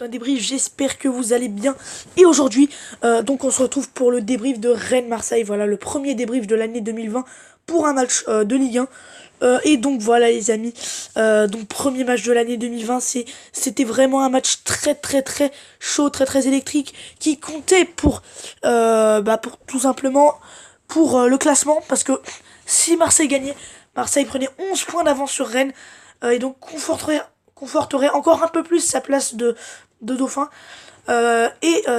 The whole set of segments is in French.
un débrief, j'espère que vous allez bien. Et aujourd'hui, donc on se retrouve pour le débrief de Rennes-Marseille. Voilà, le premier débrief de l'année 2020 pour un match de Ligue 1. Et donc voilà les amis, donc premier match de l'année 2020, c'était vraiment un match très chaud, très électrique, qui comptait pour tout simplement pour le classement, parce que si Marseille gagnait, Marseille prenait 11 points d'avance sur Rennes, et donc conforterait encore un peu plus sa place de dauphin.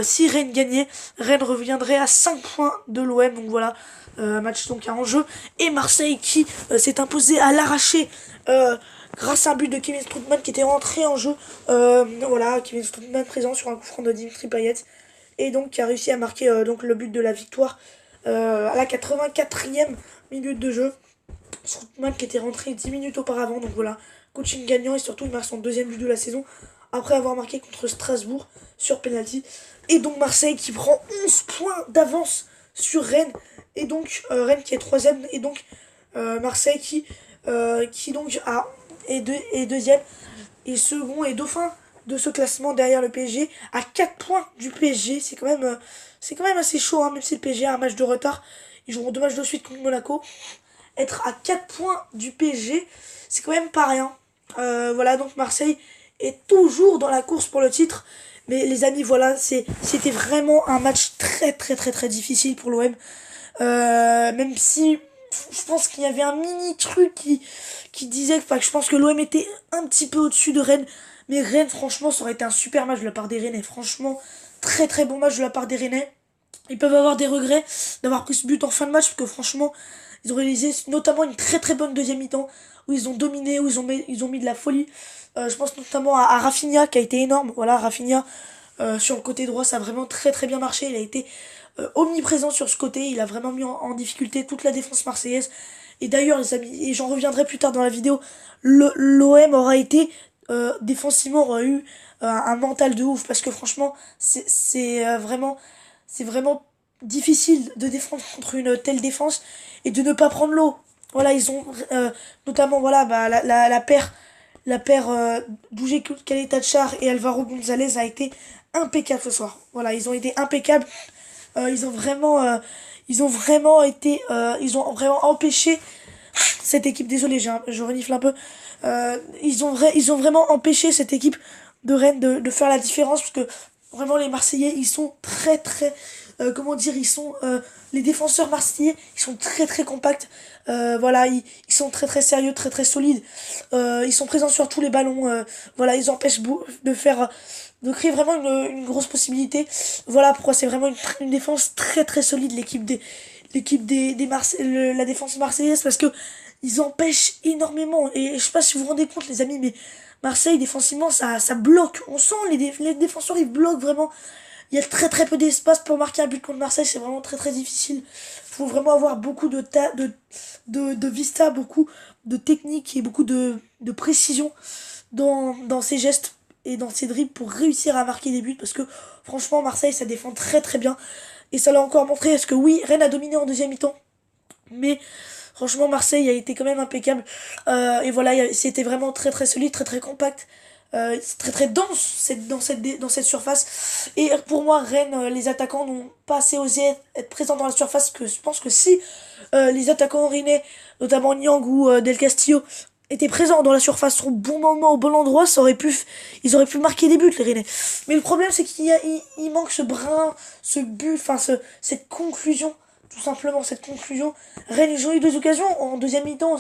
Si Rennes gagnait, Rennes reviendrait à 5 points de l'OM. Donc voilà, match donc à enjeu. Et Marseille qui s'est imposé à l'arraché grâce à un but de Kevin Strootman qui était rentré en jeu. Voilà, Kevin Strootman présent sur un coup franc de Dimitri Payet. Et donc qui a réussi à marquer donc le but de la victoire à la 84e minute de jeu. Strootman qui était rentré 10 minutes auparavant. Donc voilà, coaching gagnant, et surtout il marque son deuxième but de la saison après avoir marqué contre Strasbourg sur penalty. Et donc Marseille qui prend 11 points d'avance sur Rennes, et donc Rennes qui est troisième, et donc Marseille qui donc est deuxième et second et dauphin de ce classement derrière le PSG à 4 points du PSG. C'est quand même assez chaud, hein, même si le PSG a un match de retard. Ils joueront 2 matchs de suite contre Monaco. Être à 4 points du PSG, c'est quand même pas rien. Voilà, donc Marseille est toujours dans la course pour le titre. Mais les amis, voilà, c'était vraiment un match très difficile pour l'OM. Même si je pense qu'il y avait un mini truc qui disait que je pense que l'OM était un petit peu au-dessus de Rennes. Mais Rennes, franchement, ça aurait été un super match de la part des Rennais. Franchement, très bon match de la part des Rennais. Ils peuvent avoir des regrets d'avoir pris ce but en fin de match, parce que franchement, ils ont réalisé notamment une très bonne deuxième mi-temps où ils ont dominé, où ils ont mis de la folie. Je pense notamment à Rafinha qui a été énorme. Voilà, Rafinha sur le côté droit, ça a vraiment très bien marché. Il a été omniprésent sur ce côté. Il a vraiment mis en difficulté toute la défense marseillaise. Et d'ailleurs, les amis, et j'en reviendrai plus tard dans la vidéo, l'OM aura été défensivement, aura eu un mental de ouf, parce que franchement, c'est vraiment difficile de défendre contre une telle défense et de ne pas prendre l'eau. Voilà, ils ont notamment voilà la paire Doujé Caleta-Char et Alvaro Gonzalez a été impeccable ce soir. Voilà, ils ont été impeccables. Ils ont vraiment été ils ont vraiment empêché cette équipe, désolé, je renifle un peu. Ils ont vraiment empêché cette équipe de Rennes de faire la différence, parce que vraiment les Marseillais, ils sont très comment dire, les défenseurs marseillais, ils sont très compacts. Voilà, ils sont très sérieux, très solides. Ils sont présents sur tous les ballons. Voilà, ils empêchent de créer vraiment une grosse possibilité. Voilà pourquoi c'est vraiment une défense très solide, la défense marseillaise, parce que ils empêchent énormément. Et je sais pas si vous vous rendez compte, les amis, mais Marseille défensivement, ça bloque. On sent les défenseurs, ils bloquent vraiment. Il y a très peu d'espace pour marquer un but contre Marseille. C'est vraiment très difficile. Il faut vraiment avoir beaucoup de vista, beaucoup de technique et beaucoup de précision dans ses gestes et dans ses dribbles pour réussir à marquer des buts, parce que franchement Marseille, ça défend très bien, et ça l'a encore montré. Parce que oui, Rennes a dominé en deuxième mi-temps, mais franchement Marseille a été quand même impeccable. Et voilà, c'était vraiment très solide, très compact, très dense dans cette surface. Et pour moi, Rennes, les attaquants n'ont pas assez osé être présents dans la surface. Que je pense que si les attaquants rennais, notamment Niang ou Del Castillo, étaient présents dans la surface au bon moment, au bon endroit, ils auraient pu marquer des buts, les Rennais. Mais le problème, c'est il manque ce brin, ce but, cette conclusion, tout simplement, cette conclusion. Rennes, ils ont eu 2 occasions en deuxième mi-temps,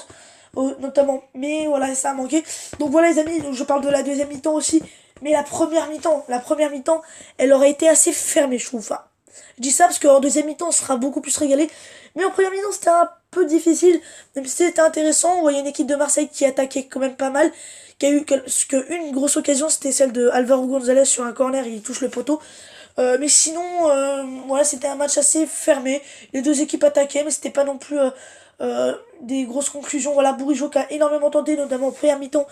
notamment, mais voilà, ça a manqué. Donc voilà, les amis, je parle de la deuxième mi-temps aussi, mais la première mi-temps, elle aurait été assez fermée, je trouve. Enfin, je dis ça parce qu'en deuxième mi-temps, on sera beaucoup plus régalé. Mais en première mi-temps, c'était un peu difficile. Même si c'était intéressant, on voyait une équipe de Marseille qui attaquait quand même pas mal. Qui a eu une grosse occasion, c'était celle de Alvaro Gonzalez sur un corner, il touche le poteau. Mais sinon, voilà, c'était un match assez fermé. Les deux équipes attaquaient, mais c'était pas non plus des grosses conclusions. Voilà, Bourigeaud qui a énormément tenté, notamment en première mi-temps.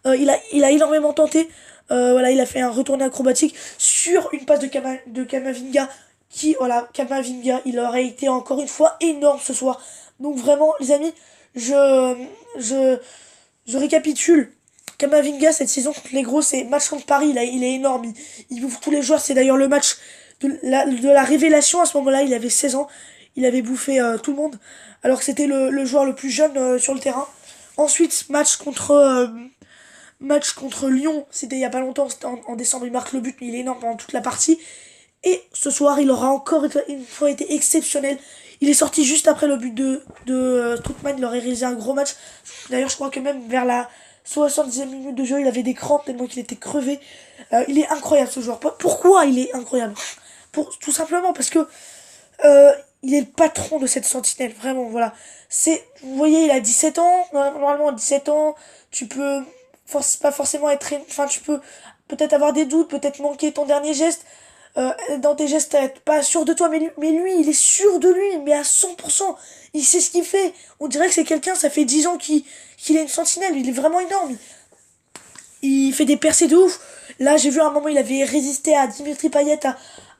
Il a énormément tenté. Voilà, il a fait un retourné acrobatique sur une passe de Kamavinga, Kamavinga, il aurait été encore une fois énorme ce soir. Donc vraiment, les amis, je, je récapitule Kamavinga, cette saison contre les gros, c'est match contre Paris, là, il est énorme. Il bouffe tous les joueurs. C'est d'ailleurs le match de la révélation. À ce moment-là, il avait 16 ans. Il avait bouffé tout le monde. Alors que c'était le joueur le plus jeune sur le terrain. Ensuite, match contre Lyon. C'était il y a pas longtemps. C'était en décembre. Il marque le but, mais il est énorme pendant toute la partie. Et ce soir, il aura encore une fois été exceptionnel. Il est sorti juste après le but de Strootman. Il aurait réalisé un gros match. D'ailleurs, je crois que même vers la 70e minute de jeu, il avait des crampes tellement qu'il était crevé. Il est incroyable ce joueur. Pourquoi il est incroyable? Tout simplement parce que euh, il est le patron de cette sentinelle. Vraiment, voilà. Vous voyez, il a 17 ans. Normalement, à 17 ans, tu peux pas forcément être... Enfin, tu peux peut-être avoir des doutes, peut-être manquer ton dernier geste. Dans tes gestes, être pas sûr de toi, mais lui, il est sûr de lui, mais à 100%. Il sait ce qu'il fait. On dirait que c'est quelqu'un, ça fait 10 ans qu'il est une sentinelle. Il est vraiment énorme. Il fait des percées de ouf. Là, j'ai vu à un moment, il avait résisté à Dimitri Payet,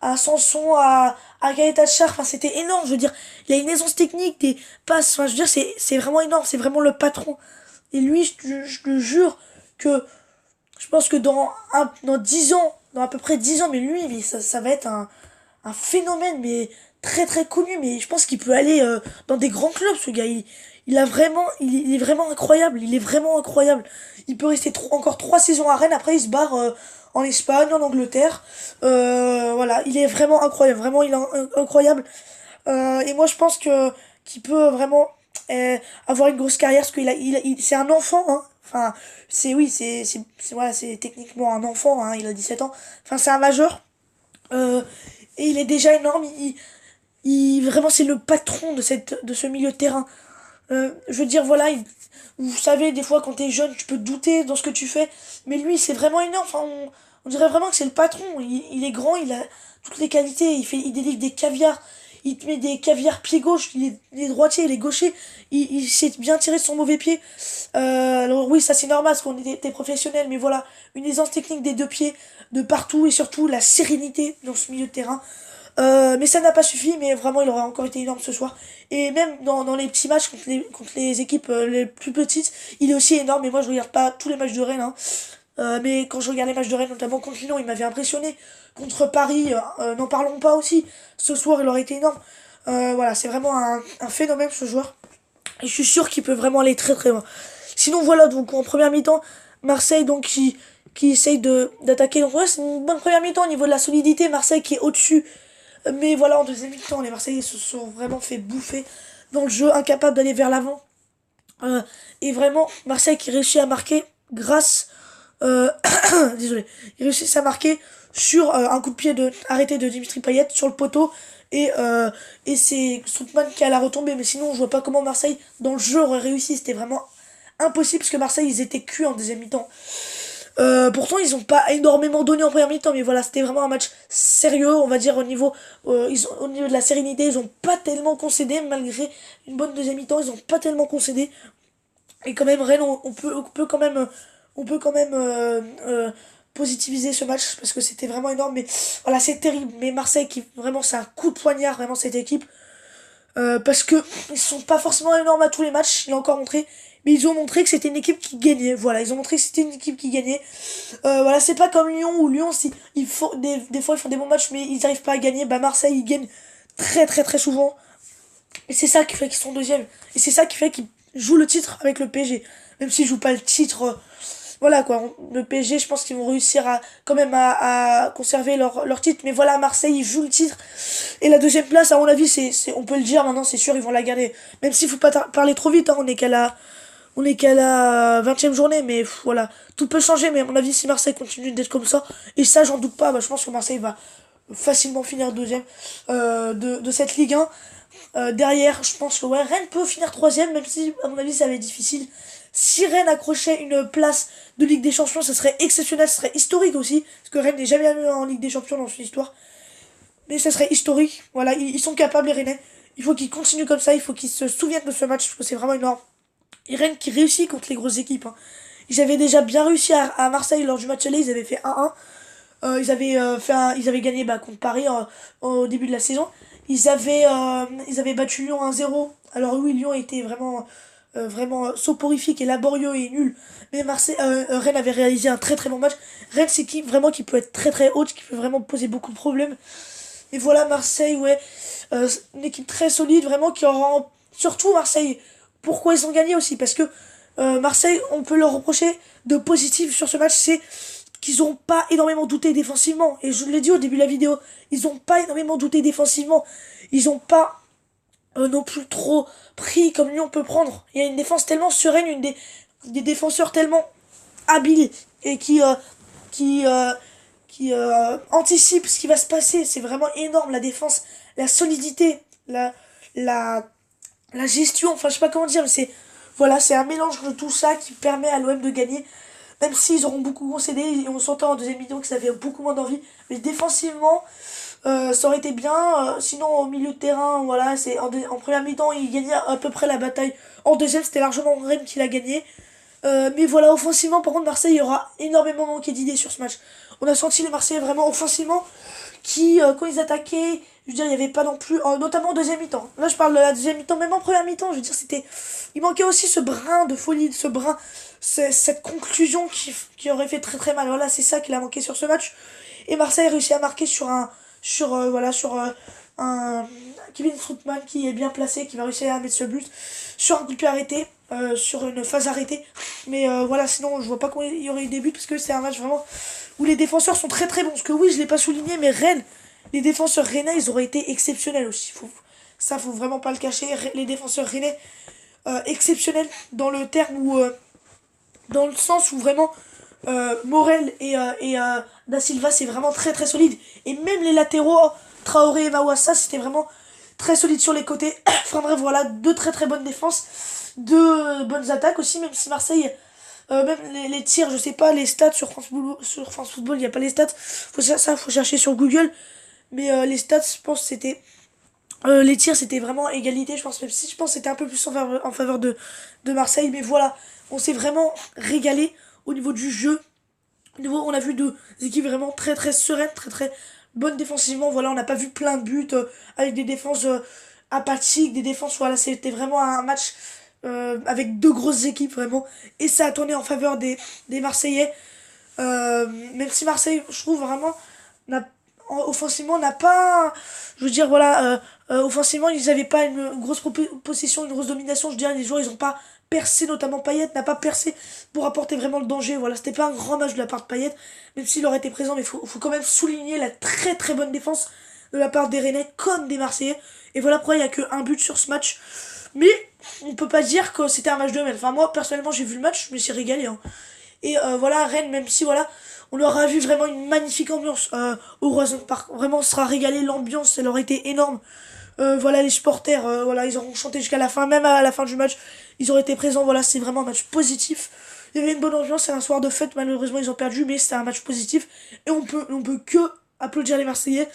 à Sanson, à Gaëtan Char. Enfin, c'était énorme. Je veux dire, il a une aisance technique, des passes. Enfin, je veux dire, c'est vraiment énorme. C'est vraiment le patron. Et lui, je te jure que je pense que dans 10 ans, dans à peu près 10 ans, mais ça va être un phénomène, mais très très connu. Mais je pense qu'il peut aller dans des grands clubs, ce gars. Il est vraiment incroyable. Il est vraiment incroyable. Il peut rester encore 3 saisons à Rennes. Après, il se barre en Espagne, en Angleterre. Voilà, il est vraiment incroyable. Vraiment, il est incroyable. Et moi, je pense qu'il peut vraiment avoir une grosse carrière parce c'est un enfant, hein. Enfin, oui, voilà, c'est techniquement un enfant, hein. Il a 17 ans. Enfin, c'est un majeur. Euh, et il est déjà énorme. Vraiment, c'est le patron de ce milieu de terrain. Je veux dire, voilà, vous savez, des fois, quand t'es jeune, tu peux douter dans ce que tu fais. Mais lui, c'est vraiment énorme. Enfin, on dirait vraiment que c'est le patron. Il est grand, il a toutes les qualités. Il délivre des caviars. Il te met des caviars pied gauche. Il est droitier, il est gaucher. Il sait bien tirer de son mauvais pied. Alors oui, ça c'est normal parce qu'on est des professionnels. Mais voilà, une aisance technique des deux pieds, de partout. Et surtout, la sérénité dans ce milieu de terrain. Mais ça n'a pas suffi, mais vraiment il aurait encore été énorme ce soir. Et même dans les petits matchs contre les équipes les plus petites, il est aussi énorme. Et moi je regarde pas tous les matchs de Rennes, hein. Mais quand je regarde les matchs de Rennes, notamment contre Lyon, il m'avait impressionné. Contre Paris, n'en parlons pas aussi. Ce soir il aurait été énorme. Voilà, c'est vraiment un phénomène ce joueur. Et je suis sûr qu'il peut vraiment aller très très loin. Sinon voilà, donc en première mi-temps, Marseille donc qui essaye d'attaquer. Donc ouais, c'est une bonne première mi-temps au niveau de la solidité. Marseille qui est au-dessus, mais voilà, en deuxième mi-temps, les Marseillais se sont vraiment fait bouffer dans le jeu, incapables d'aller vers l'avant. Et vraiment, Marseille qui réussit à marquer grâce... Euh, désolé. Il réussit à marquer sur un coup de pied arrêté de Dimitri Payet sur le poteau. Et c'est Strootman qui a la retombée. Mais sinon, je vois pas comment Marseille, dans le jeu, aurait réussi. C'était vraiment impossible parce que Marseille, ils étaient cuits en deuxième mi-temps. Pourtant, ils ont pas énormément donné en première mi-temps, mais voilà, c'était vraiment un match sérieux, on va dire, au niveau de la sérénité, ils ont pas tellement concédé, malgré une bonne deuxième mi-temps, ils ont pas tellement concédé. Et quand même, Rennes, on peut quand même positiviser ce match, parce que c'était vraiment énorme, mais voilà, c'est terrible. Mais Marseille, vraiment, c'est un coup de poignard, vraiment, cette équipe. Parce que ils sont pas forcément énormes à tous les matchs, il a encore montré. Mais ils ont montré que c'était une équipe qui gagnait. Voilà, ils ont montré que c'était une équipe qui gagnait. Voilà, c'est pas comme Lyon où Lyon, si, des fois ils font des bons matchs, mais ils arrivent pas à gagner. Bah Marseille, ils gagnent très très très souvent. Et c'est ça qui fait qu'ils sont deuxième. Et c'est ça qui fait qu'ils jouent le titre avec le PSG. Même s'ils jouent pas le titre, voilà quoi. Le PSG, je pense qu'ils vont réussir quand même à conserver leur titre. Mais voilà, Marseille, ils jouent le titre. Et la deuxième place, à mon avis, on peut le dire maintenant, c'est sûr, ils vont la garder. Même s'il faut pas parler trop vite, hein, on est qu'à la 20e journée, mais voilà, tout peut changer. Mais à mon avis, si Marseille continue d'être comme ça, et ça, j'en doute pas, bah, je pense que Marseille va facilement finir deuxième de cette Ligue 1. Derrière, je pense que ouais, Rennes peut finir troisième, même si, à mon avis, ça va être difficile. Si Rennes accrochait une place de Ligue des Champions, ça serait exceptionnel, ça serait historique aussi, parce que Rennes n'est jamais allé en Ligue des Champions dans son histoire. Mais ça serait historique. Voilà, ils sont capables, les Rennais. Il faut qu'ils continuent comme ça, il faut qu'ils se souviennent de ce match, parce que c'est vraiment énorme. Et Rennes qui réussit contre les grosses équipes, hein. Ils avaient déjà bien réussi à Marseille lors du match aller, ils avaient fait 1-1. Ils avaient gagné contre Paris au début de la saison. Ils avaient battu Lyon 1-0. Alors oui, Lyon était vraiment vraiment soporifique et laborieux et nul. Mais Rennes avait réalisé un très très bon match. Rennes, c'est qui vraiment qui peut être très très haute, qui peut vraiment poser beaucoup de problèmes. Et voilà, Marseille, ouais, une équipe très solide, vraiment qui aura... Surtout Marseille, pourquoi ils ont gagné aussi? Parce que Marseille, on peut leur reprocher de positif sur ce match, c'est qu'ils n'ont pas énormément douté défensivement. Et je l'ai dit au début de la vidéo, ils n'ont pas énormément douté défensivement. Ils n'ont pas non plus trop pris comme lui on peut prendre. Il y a une défense tellement sereine, des défenseurs tellement habiles et qui anticipe ce qui va se passer. C'est vraiment énorme, la défense, la solidité, la, la gestion, enfin je sais pas comment dire, mais voilà, c'est un mélange de tout ça qui permet à l'OM de gagner. Même s'ils auront beaucoup concédé, et on s'entend en deuxième mi-temps que ça avait beaucoup moins d'envie. Mais défensivement, ça aurait été bien. Sinon, au milieu de terrain, voilà, en première mi-temps, ils gagnaient à peu près la bataille. En deuxième, c'était largement Rennes qui l'a gagné. Mais voilà, offensivement, par contre, Marseille, il y aura énormément manqué d'idées sur ce match. On a senti les Marseillais vraiment offensivement qui, quand ils attaquaient, je veux dire, il n'y avait pas non plus, notamment en deuxième mi-temps. Là, je parle de la deuxième mi-temps, même en première mi-temps, je veux dire, il manquait aussi ce brin de folie, ce brin, cette conclusion qui aurait fait très très mal. Voilà, c'est ça qu'il a manqué sur ce match. Et Marseille réussit à marquer sur un Kevin Strootman qui est bien placé, qui va réussir à mettre ce but sur un coup de pied arrêté, sur une phase arrêtée. Mais voilà, sinon je vois pas comment il y aurait eu des buts parce que c'est un match vraiment où les défenseurs sont très très bons. Parce que oui, je l'ai pas souligné, mais Rennes, les défenseurs rennais, ils auraient été exceptionnels aussi. Faut vraiment pas le cacher. Les défenseurs rennais, exceptionnels dans le terme où, dans le sens où vraiment Morel et Da Silva, c'est vraiment très très solide. Et même les latéraux, Traoré et Mawassa, c'était vraiment très solide sur les côtés. Enfin bref, voilà, deux très très bonnes défenses, deux bonnes attaques aussi, même si Marseille, même les tirs, je sais pas, les stats sur France Football, il n'y a pas les stats. Faut chercher sur Google. Mais les stats, je pense, c'était... les tirs, c'était vraiment égalité, je pense, même si je pense que c'était un peu plus en faveur de Marseille. Mais voilà, on s'est vraiment régalé au niveau du jeu. Au niveau, on a vu deux équipes vraiment très très sereines, très très bonnes défensivement. Voilà, on n'a pas vu plein de buts avec des défenses apathiques, des défenses, voilà, c'était vraiment un match avec deux grosses équipes, vraiment. Et ça a tourné en faveur des Marseillais. Même si Marseille, je trouve vraiment, n'a offensivement n'a pas, je veux dire, voilà, offensivement ils avaient pas une grosse possession, une grosse domination. Je veux dire, les joueurs ils ont pas percé, notamment Payet n'a pas percé pour apporter vraiment le danger. Voilà, c'était pas un grand match de la part de Payet, même s'il aurait été présent. Mais faut quand même souligner la très très bonne défense de la part des Rennais comme des Marseillais. Et voilà pourquoi il y a que un but sur ce match. Mais on peut pas dire que c'était un match de merde. Enfin, moi personnellement j'ai vu le match, je me suis régalé, hein. Et voilà, Rennes, même si voilà, on leur a vu vraiment une magnifique ambiance au Roison Park. Vraiment, on sera régalé, l'ambiance, elle aurait été énorme. Voilà, les supporters, voilà, ils auront chanté jusqu'à la fin, même à la fin du match, ils auraient été présents. Voilà, c'est vraiment un match positif. Il y avait une bonne ambiance, c'est un soir de fête, malheureusement ils ont perdu, mais c'était un match positif. Et on peut que applaudir les Marseillais,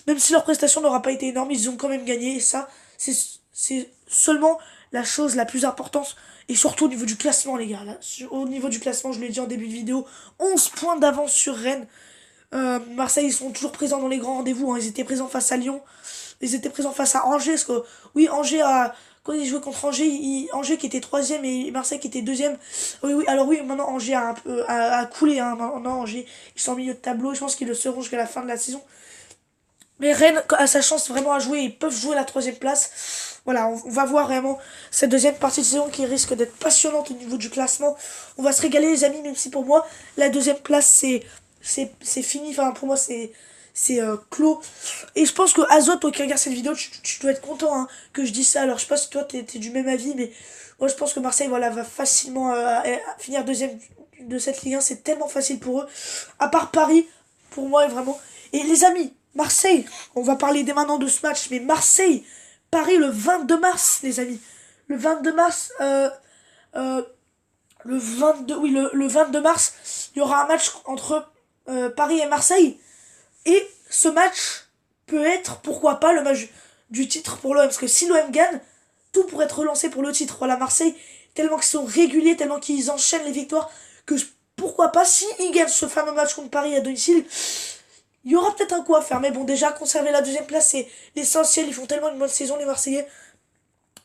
même si leur prestation n'aura pas été énorme, ils ont quand même gagné. Et ça, c'est seulement la chose la plus importante. Et surtout au niveau du classement, les gars. Là, au niveau du classement, je l'ai dit en début de vidéo, 11 points d'avance sur Rennes. Marseille, ils sont toujours présents dans les grands rendez-vous, hein. Ils étaient présents face à Lyon. Ils étaient présents face à Angers. Parce que, oui, quand ils jouaient contre Angers, Angers qui était troisième et Marseille qui était deuxième. Oui, oui, alors oui, maintenant Angers a coulé. Hein. Maintenant, Angers, ils sont au milieu de tableau. Je pense qu'ils le seront jusqu'à la fin de la saison. Mais Rennes a sa chance vraiment à jouer. Ils peuvent jouer la troisième place. Voilà, on va voir vraiment cette deuxième partie de saison qui risque d'être passionnante au niveau du classement. On va se régaler les amis, même si pour moi, la deuxième place c'est fini. Enfin, pour moi, c'est clos. Et je pense que Azot, toi qui regardes cette vidéo, tu dois être content, hein, que je dise ça. Alors, je sais pas si toi t'es du même avis, mais moi je pense que Marseille, voilà, va facilement finir deuxième de cette Ligue 1. C'est tellement facile pour eux. À part Paris, pour moi, vraiment. Et les amis, Marseille, on va parler dès maintenant de ce match, mais Marseille, Paris le 22 mars, les amis. Le 22 mars, euh, le 22, oui, le 22 mars, il y aura un match entre Paris et Marseille. Et ce match peut être, pourquoi pas, le match du titre pour l'OM. Parce que si l'OM gagne, tout pourrait être relancé pour le titre. Voilà, Marseille, tellement qu'ils sont réguliers, tellement qu'ils enchaînent les victoires, que pourquoi pas, si ils gagnent ce fameux match contre Paris à domicile, il y aura peut-être un coup à faire. Mais bon, déjà, conserver la deuxième place, c'est l'essentiel. Ils font tellement une bonne saison, les Marseillais.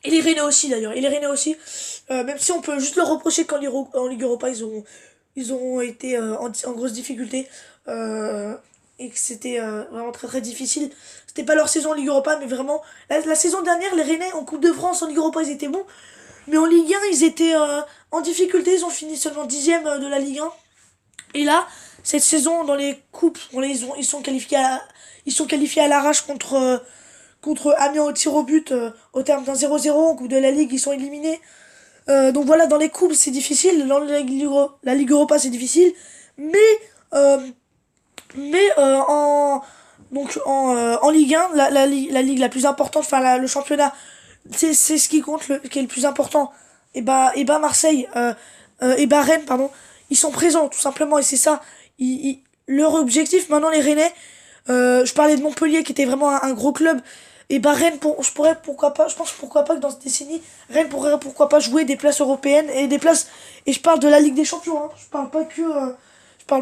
Et les Rennais aussi d'ailleurs. Et les Rennais aussi. Même si on peut juste leur reprocher qu'en Ligue Europa, ils ont été en grosse difficulté. Et que c'était vraiment très très difficile. C'était pas leur saison en Ligue Europa, mais vraiment. La saison dernière, les Rennais en Coupe de France, en Ligue Europa, ils étaient bons. Mais en Ligue 1, ils étaient en difficulté. Ils ont fini seulement 10e de la Ligue 1. Et là, cette saison, dans les coupes, ils sont qualifiés à l'arrache contre Amiens au tir au but au terme d'un 0-0. En Coupe de la Ligue, ils sont éliminés. Donc voilà, dans les coupes, c'est difficile. Dans la Ligue Europa, c'est difficile. Mais, euh, en Ligue 1, la ligue la plus importante, enfin le championnat, c'est ce qui compte, qui est le plus important. Et bah Marseille, Rennes, pardon, ils sont présents tout simplement, et c'est ça. Leur objectif maintenant, les Rennais, je parlais de Montpellier qui était vraiment un gros club. Et bah Rennes, je pense pourquoi pas que dans cette décennie, Rennes pourrait pourquoi pas jouer des places européennes et des places. Et je parle de la Ligue des Champions, hein. Je parle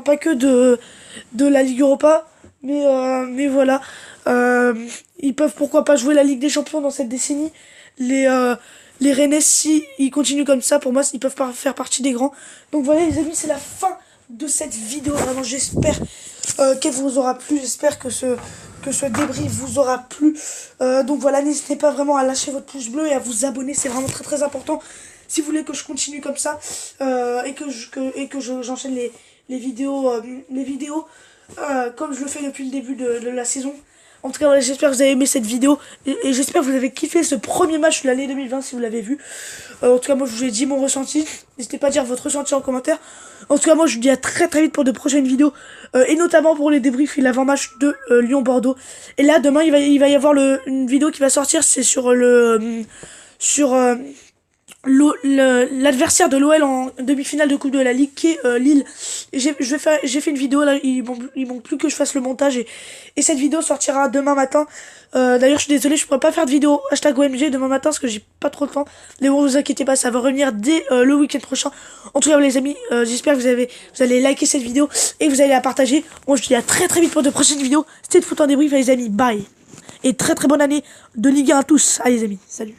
pas que de la Ligue Europa, mais voilà. Ils peuvent pourquoi pas jouer la Ligue des Champions dans cette décennie. Les Rennais, si ils continuent comme ça, pour moi, ils peuvent pas faire partie des grands. Donc voilà les amis, c'est la fin de cette vidéo. Vraiment, j'espère qu'elle vous aura plu. J'espère que ce débrief vous aura plu. Donc voilà, n'hésitez pas vraiment à lâcher votre pouce bleu et à vous abonner. C'est vraiment très très important. Si vous voulez que je continue comme ça et que j'enchaîne les vidéos, comme je le fais depuis le début de la saison. En tout cas, voilà, j'espère que vous avez aimé cette vidéo et j'espère que vous avez kiffé ce premier match de l'année 2020 si vous l'avez vu. En tout cas, moi je vous ai dit mon ressenti. N'hésitez pas à dire votre ressenti en commentaire. En tout cas, moi je vous dis à très très vite pour de prochaines vidéos et notamment pour les débriefs et l'avant-match de Lyon-Bordeaux. Et là, demain, il va y avoir une vidéo qui va sortir. C'est sur l'adversaire de l'OL en demi-finale de Coupe de la Ligue qui est Lille. Et j'ai fait une vidéo là, il manque plus que je fasse le montage et cette vidéo sortira demain matin. D'ailleurs je suis désolé, je pourrais pas faire de vidéo #OMG demain matin parce que j'ai pas trop de temps. Mais bon, vous inquiétez pas, ça va revenir dès le week-end prochain. En tout cas les amis, j'espère que vous allez liker cette vidéo et que vous allez la partager. Moi je vous dis à très très vite pour de prochaines vidéos. C'était de foot en débrief les amis, bye. Et très très bonne année de Ligue 1 à tous. Allez les amis, salut.